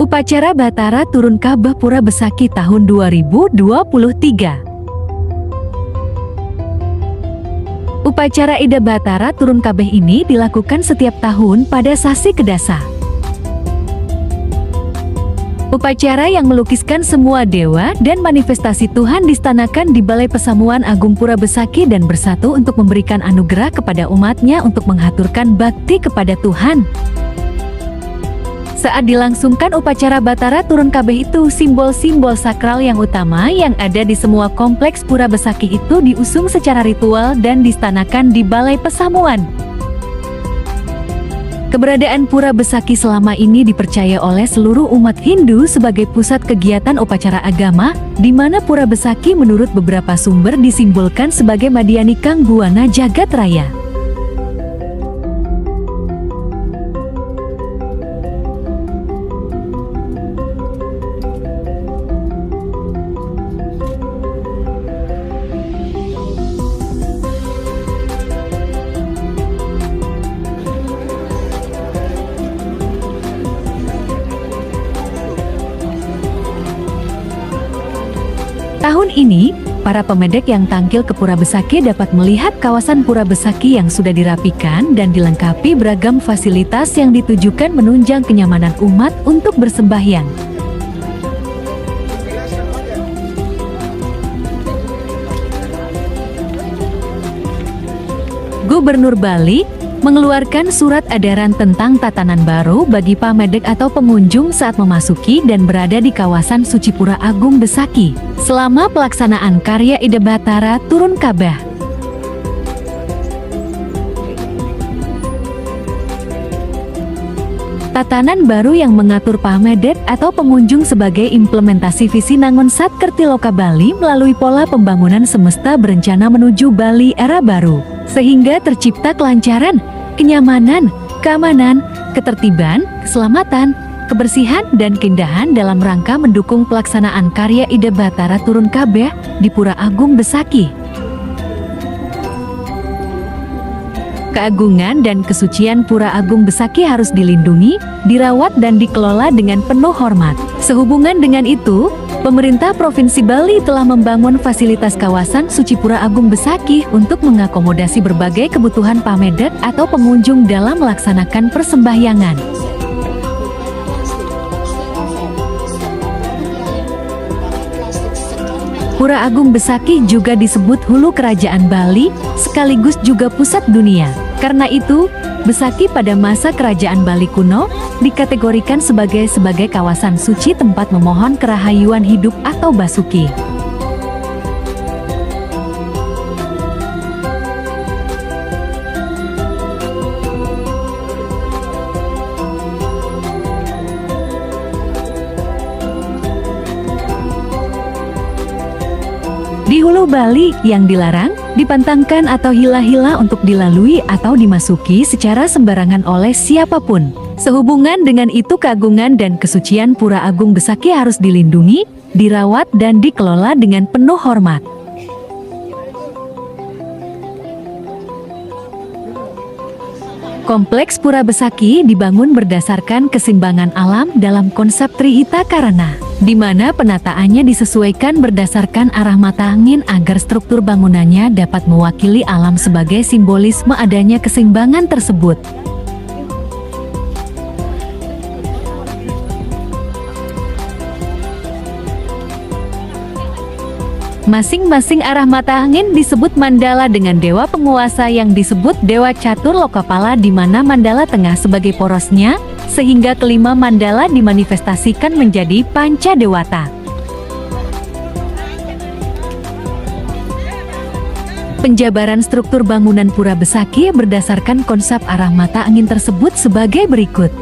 Upacara Batara Turun Ka'bah Pura Besaki tahun 2023. Upacara Ida Batara Turun Ka'bah ini dilakukan setiap tahun pada Sasi Kedasa. Upacara yang melukiskan semua dewa dan manifestasi Tuhan distanakan di Balai Pesamuan Agung Pura Besaki dan bersatu untuk memberikan anugerah kepada umatnya untuk menghaturkan bakti kepada Tuhan. Saat dilangsungkan upacara Batara Turun Ka'bah itu, simbol-simbol sakral yang utama yang ada di semua kompleks Pura Besaki itu diusung secara ritual dan distanakan di Balai Pesamuan. Keberadaan Pura Besaki selama ini dipercaya oleh seluruh umat Hindu sebagai pusat kegiatan upacara agama, di mana Pura Besaki menurut beberapa sumber disimbolkan sebagai Madiani Kang Buana Jagat Raya. Tahun ini, para pemedek yang tampil ke Pura Besaki dapat melihat kawasan Pura Besaki yang sudah dirapikan dan dilengkapi beragam fasilitas yang ditujukan menunjang kenyamanan umat untuk bersembahyang. Gubernur Bali mengeluarkan surat edaran tentang tatanan baru bagi pamedek atau pengunjung saat memasuki dan berada di kawasan suci Pura Agung Besaki selama pelaksanaan karya Ida Batara Turun Ka'bah. Tatanan baru yang mengatur pamedek atau pengunjung sebagai implementasi visi Nangon Satkertiloka Bali melalui pola pembangunan semesta berencana menuju Bali era baru, sehingga tercipta kelancaran, kenyamanan, keamanan, ketertiban, keselamatan, kebersihan, dan keindahan dalam rangka mendukung pelaksanaan karya Ida Batara Turun Ka'bah di Pura Agung Besaki. Keagungan dan kesucian Pura Agung Besaki harus dilindungi, dirawat, dan dikelola dengan penuh hormat. Sehubungan dengan itu, pemerintah Provinsi Bali telah membangun fasilitas kawasan suci Pura Agung Besaki untuk mengakomodasi berbagai kebutuhan pamedek atau pengunjung dalam melaksanakan persembahyangan. Pura Agung Besaki juga disebut hulu kerajaan Bali, sekaligus juga pusat dunia. Karena itu, Besaki pada masa kerajaan Bali kuno dikategorikan sebagai kawasan suci tempat memohon kerahayuan hidup atau basuki. Di Hulu Bali, yang dilarang, dipantangkan atau hila-hila untuk dilalui atau dimasuki secara sembarangan oleh siapapun. Sehubungan dengan itu, keagungan dan kesucian Pura Agung Besaki harus dilindungi, dirawat, dan dikelola dengan penuh hormat. Kompleks Pura Besaki dibangun berdasarkan keseimbangan alam dalam konsep Trihita Karana, di mana penataannya disesuaikan berdasarkan arah mata angin agar struktur bangunannya dapat mewakili alam sebagai simbolisme adanya keseimbangan tersebut. Masing-masing arah mata angin disebut mandala dengan dewa penguasa yang disebut Dewa Catur Lokapala, di mana mandala tengah sebagai porosnya, sehingga kelima mandala dimanifestasikan menjadi Panca Dewata. Penjabaran struktur bangunan Pura Besaki berdasarkan konsep arah mata angin tersebut sebagai berikut.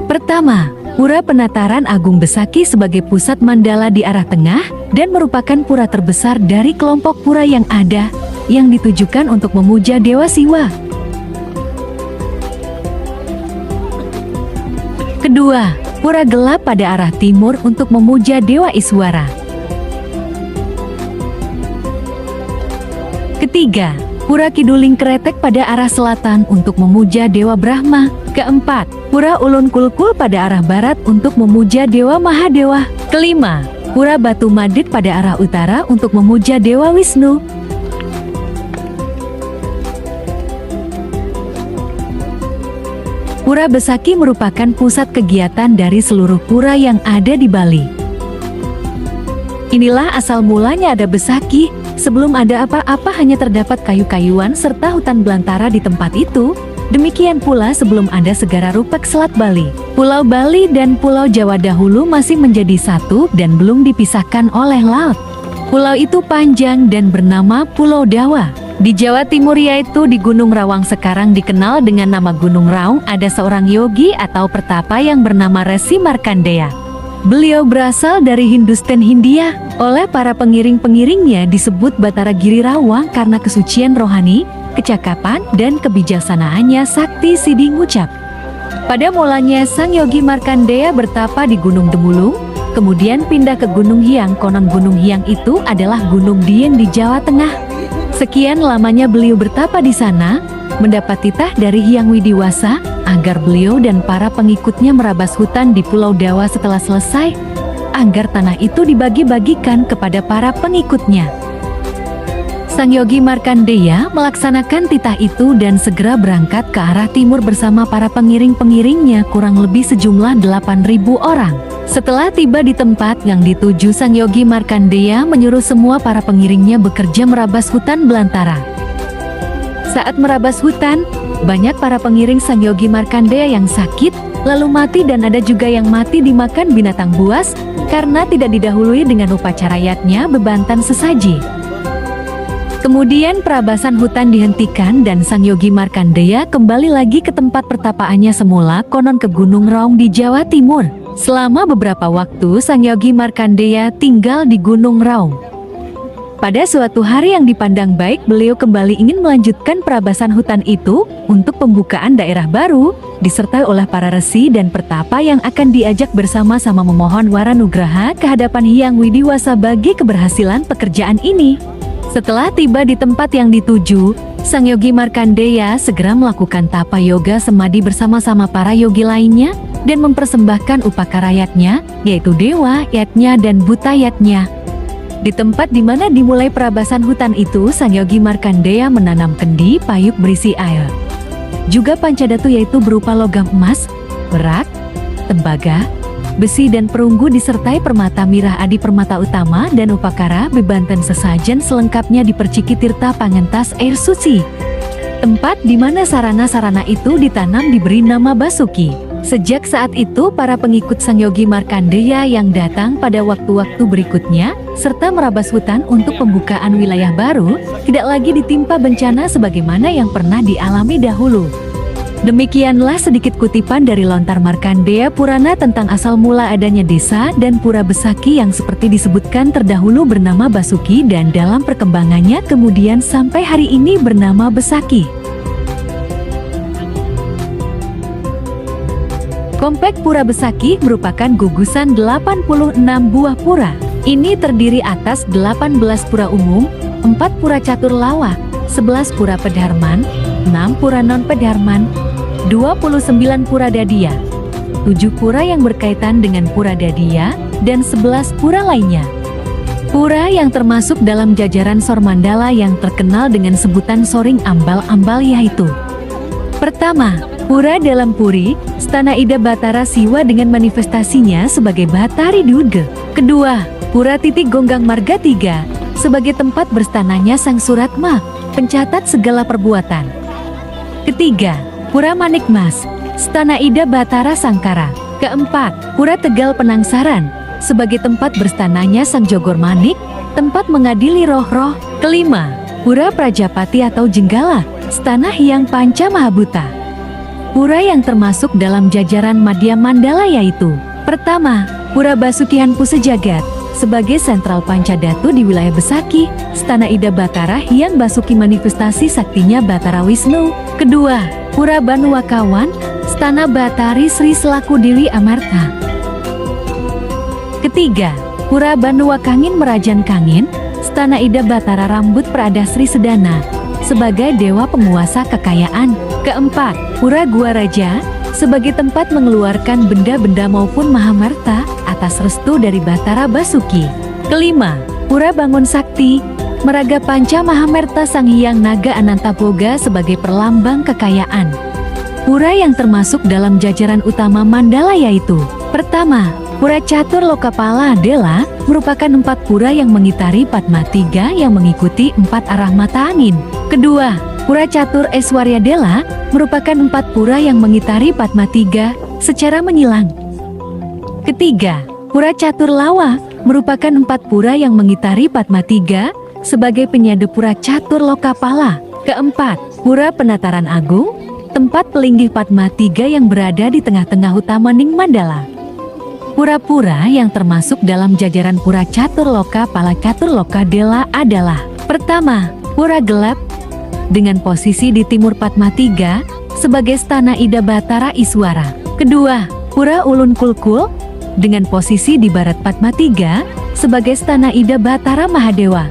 Pertama, Pura Penataran Agung Besaki sebagai pusat mandala di arah tengah dan merupakan pura terbesar dari kelompok pura yang ada, yang ditujukan untuk memuja Dewa Siwa. Kedua, Pura Gelap pada arah timur untuk memuja Dewa Iswara. Ketiga, Pura Kiduling Kretek pada arah selatan untuk memuja Dewa Brahma. Keempat, Pura Ulun Kulkul pada arah barat untuk memuja Dewa Mahadewa. Kelima, Pura Batu Madit pada arah utara untuk memuja Dewa Wisnu. Pura Besaki merupakan pusat kegiatan dari seluruh pura yang ada di Bali. Inilah asal mulanya ada Besaki. Sebelum ada apa-apa hanya terdapat kayu-kayuan serta hutan belantara di tempat itu. Demikian pula sebelum ada Segara Rupak Selat Bali. Pulau Bali dan Pulau Jawa dahulu masih menjadi satu dan belum dipisahkan oleh laut. Pulau itu panjang dan bernama Pulau Dawa. Di Jawa Timur yaitu di Gunung Rawang sekarang dikenal dengan nama Gunung Raung ada seorang yogi atau pertapa yang bernama Resi Markandeya. Beliau berasal dari Hindustan Hindia. Oleh para pengiring-pengiringnya disebut Batara Giri Rawang karena kesucian rohani, kecakapan, dan kebijaksanaannya Sakti Sidi Ngucap. Pada mulanya Sang Yogi Markandeya bertapa di Gunung Demulung, kemudian pindah ke Gunung Hyang. Konon Gunung Hyang itu adalah Gunung Dieng di Jawa Tengah. Sekian lamanya beliau bertapa di sana, mendapat titah dari Hyang Widiwasa agar beliau dan para pengikutnya merabas hutan di Pulau Dawa setelah selesai, agar tanah itu dibagi-bagikan kepada para pengikutnya. Sang Yogi Markandeya melaksanakan titah itu dan segera berangkat ke arah timur bersama para pengiring-pengiringnya kurang lebih sejumlah 8.000 orang. Setelah tiba di tempat yang dituju, Sang Yogi Markandeya menyuruh semua para pengiringnya bekerja merabas hutan belantara. Saat merabas hutan, banyak para pengiring Sang Yogi Markandeya yang sakit, lalu mati dan ada juga yang mati dimakan binatang buas, karena tidak didahului dengan upacara yatnya bebantan sesaji. Kemudian perabasan hutan dihentikan dan Sang Yogi Markandeya kembali lagi ke tempat pertapaannya semula, konon ke Gunung Raung di Jawa Timur. Selama beberapa waktu Sang Yogi Markandeya tinggal di Gunung Raung. Pada suatu hari yang dipandang baik, beliau kembali ingin melanjutkan perabasan hutan itu untuk pembukaan daerah baru, disertai oleh para resi dan pertapa yang akan diajak bersama-sama memohon waranugraha ke hadapan Hyang Widiwasa bagi keberhasilan pekerjaan ini. Setelah tiba di tempat yang dituju, Sang Yogi Markandeya segera melakukan tapa yoga semadi bersama-sama para yogi lainnya dan mempersembahkan upakara yatnya, yaitu dewa yatnya dan buta yatnya. Di tempat di mana dimulai perabasan hutan itu, Sang Yogi Markandeya menanam kendi payuk berisi air. Juga pancadatu yaitu berupa logam emas, perak, tembaga, besi dan perunggu disertai permata mirah adi permata utama dan upakara bebanten sesajen selengkapnya diperciki tirta pangentas air suci. Tempat di mana sarana-sarana itu ditanam diberi nama Basuki. Sejak saat itu para pengikut Sang Yogi Markandeya yang datang pada waktu-waktu berikutnya serta merabas hutan untuk pembukaan wilayah baru tidak lagi ditimpa bencana sebagaimana yang pernah dialami dahulu. Demikianlah sedikit kutipan dari Lontar Markandeya Purana tentang asal mula adanya desa dan Pura Besaki yang seperti disebutkan terdahulu bernama Basuki dan dalam perkembangannya kemudian sampai hari ini bernama Besaki. Komplek Pura Besaki merupakan gugusan 86 buah pura. Ini terdiri atas 18 pura umum, 4 pura catur lawa, 11 pura pedharman, 6 pura non-pedharman, 29 pura dadia, 7 pura yang berkaitan dengan pura dadia, dan 11 pura lainnya. Pura yang termasuk dalam jajaran Sormandala yang terkenal dengan sebutan Soring Ambal-Ambal yaitu: pertama, Pura Dalam Puri, Stana Ida Batara Siwa dengan manifestasinya sebagai Batari Duge. Kedua, Pura Titik Gonggang Marga 3, sebagai tempat berstananya Sang Suratma, pencatat segala perbuatan. Ketiga, Pura Manik Mas, Stana Ida Batara Sangkara. Keempat, Pura Tegal Penangsaran, sebagai tempat berstananya Sang Jogor Manik, tempat mengadili roh-roh. Kelima, Pura Prajapati atau Jenggala, Stana Hyang Panca Mahabuta. Pura yang termasuk dalam jajaran Madya Mandala yaitu: pertama, Pura Basukihan Pusejagat, sebagai sentral Pancadatu di wilayah Besaki, Stana Ida Batara Hyang Basuki manifestasi saktinya Batara Wisnu. Kedua, Pura Banuwakawan, Stana Batari Sri selaku Dewi Amarta. Ketiga, Pura Banuwakangin Merajan Kangin, Stana Ida Batara Rambut Prada Sri Sedana, sebagai dewa penguasa kekayaan. Keempat, Pura Gua Raja sebagai tempat mengeluarkan benda-benda maupun mahamarta atas restu dari Bathara Basuki. Kelima, Pura Bangun Sakti, Meraga Panca Mahamerta Sang Hyang Naga Anantaboga sebagai perlambang kekayaan. Pura yang termasuk dalam jajaran utama Mandala yaitu: pertama, Pura Catur Lokapala Adela merupakan 4 pura yang mengitari Padma 3 yang mengikuti 4 arah mata angin. Kedua, Pura Catur Eswarya Dela merupakan 4 pura yang mengitari Padma 3 secara menyilang. Ketiga, Pura Catur Lawa merupakan 4 pura yang mengitari Padma 3 sebagai penyade Pura Catur Lokapala. Keempat, Pura Penataran Agung, tempat pelinggih Padma 3 yang berada di tengah-tengah Utamaning Mandala. Pura-pura yang termasuk dalam jajaran Pura Catur Lokapala Catur Lokadela adalah: pertama, Pura Gelap dengan posisi di timur Padma 3 sebagai stana Ida Bathara Iswara. Kedua, Pura Ulun Kulkul dengan posisi di barat Padma 3 sebagai stana Ida Bathara Mahadewa.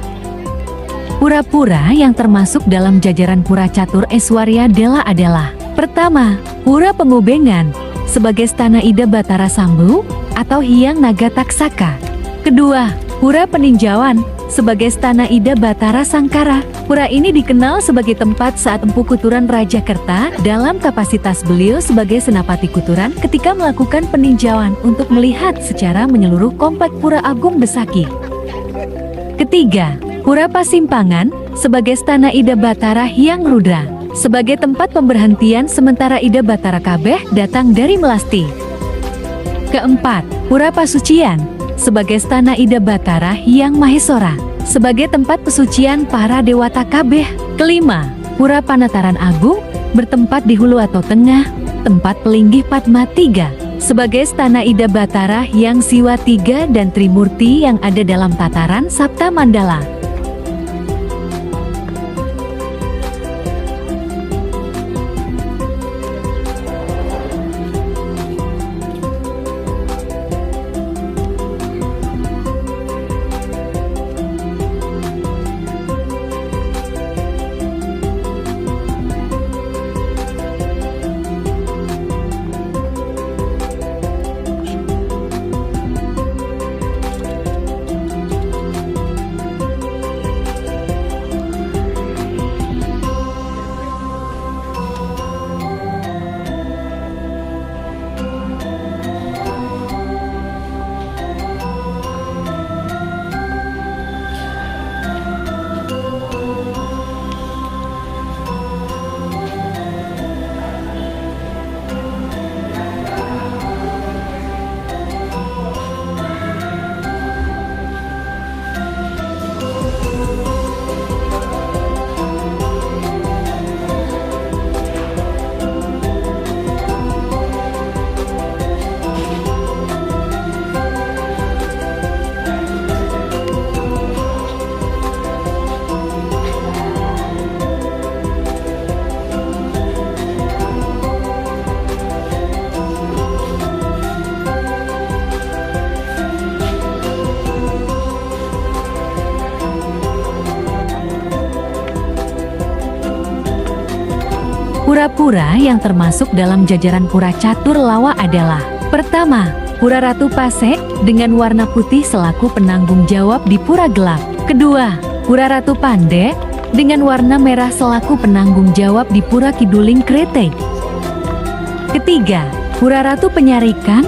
Pura-pura yang termasuk dalam jajaran Pura Catur Eswarya Dela adalah: pertama, Pura Pengubengan sebagai stana Ida Bathara Sambu atau Hyang Naga Taksaka. Kedua, Pura Peninjauan sebagai stana Ida Bathara Sangkara. Pura ini dikenal sebagai tempat saat Empu Kuturan Raja Kerta dalam kapasitas beliau sebagai Senapati Kuturan ketika melakukan peninjauan untuk melihat secara menyeluruh komplek Pura Agung Besaki. Ketiga, Pura Pasimpangan sebagai stana Ida Bathara Hyang Rudra sebagai tempat pemberhentian sementara Ida Bathara Kabeh datang dari Melasti. Keempat, Pura Pasucian sebagai stana Ida Bathara Hyang Mahesora sebagai tempat pesucian para dewata kabeh. Kelima, Pura Panataran Agung bertempat di hulu atau tengah tempat pelinggih Padma 3 sebagai stana Ida Bathara Hyang Siwa 3 dan Trimurti yang ada dalam tataran Sapta Mandala. Pura-pura yang termasuk dalam jajaran Pura Catur Lawa adalah: pertama, Pura Ratu Pasek dengan warna putih selaku penanggung jawab di Pura Gelap. Kedua, Pura Ratu Pandey dengan warna merah selaku penanggung jawab di Pura Kiduling Krete. Ketiga, Pura Ratu Penyarikan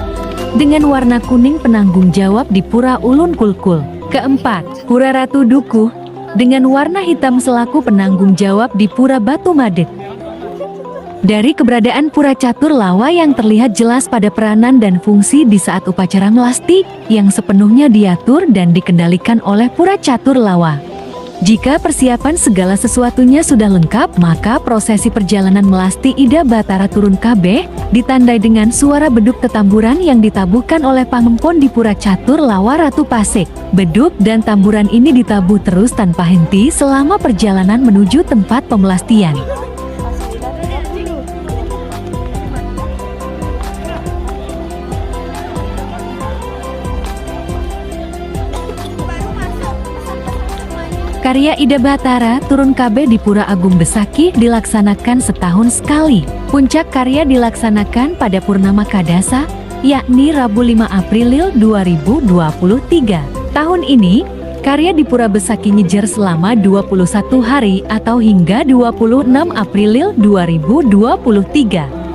dengan warna kuning penanggung jawab di Pura Ulun Kulkul. Keempat, Pura Ratu Dukuh dengan warna hitam selaku penanggung jawab di Pura Batu Madek. Dari keberadaan Pura Catur Lawa yang terlihat jelas pada peranan dan fungsi di saat upacara melasti yang sepenuhnya diatur dan dikendalikan oleh Pura Catur Lawa. Jika persiapan segala sesuatunya sudah lengkap, maka prosesi perjalanan melasti Ida Bathara turun kabeh ditandai dengan suara beduk tetamburan yang ditabuhkan oleh pangempon di Pura Catur Lawa Ratu Pasek. Beduk dan tamburan ini ditabuh terus tanpa henti selama perjalanan menuju tempat pemelastian. Karya Ida Bathara turun KB di Pura Agung Besakih dilaksanakan setahun sekali. Puncak karya dilaksanakan pada Purnama Kadasa, yakni Rabu 5 April 2023. Tahun ini, karya di Pura Besakih nyejar selama 21 hari atau hingga 26 April 2023.